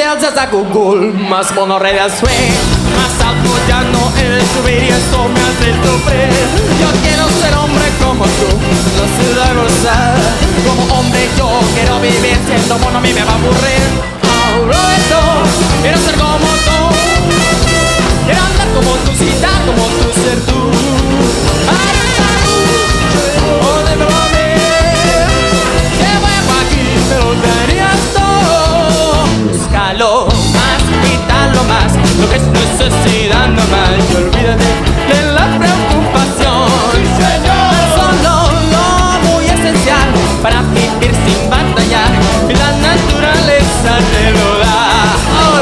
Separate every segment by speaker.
Speaker 1: gracias a Google, más monorredes fue. Más alto ya no he de subir y esto me hace sufrir. Yo quiero ser hombre como tú, no sé de gozar. Como hombre yo quiero vivir, siendo mono a mí me va a aburrir. Ahora esto, quiero ser como tú, quiero andar como tú, citar como tú, ser tú. Búscalo más, quítalo más, lo que es necesidad nomás. Y olvídate de la preocupación.
Speaker 2: ¡Sí, señor!
Speaker 1: Solo lo muy esencial para vivir sin batallar, y la naturaleza te lo da. Bajo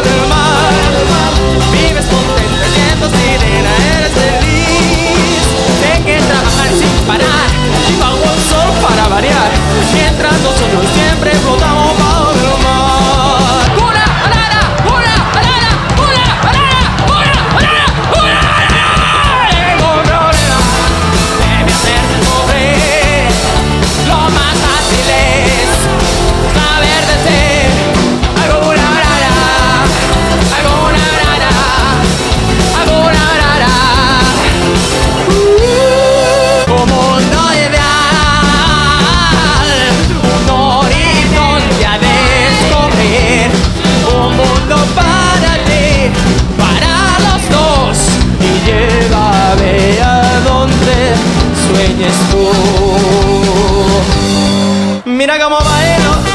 Speaker 1: del mar, vives contento, siendo sirena, eres feliz. Sé que trabajar sin parar y bajo el sol para variar, mientras nosotros siempre flotamos bajo del mar. ¡Hura, arara! ¡Hura, arara! ¡Hura, arara! ¡Hura, arara! ¡Hura, arara! Tengo un problema, debe hacerse sufrir. Lo más fácil es saber decir alguna arara, alguna arara, alguna arara. Como no ideal, un horizonte a descubrir, un mundo para ti, para los dos, y llévame a donde sueñes tú. Mira cómo bailo.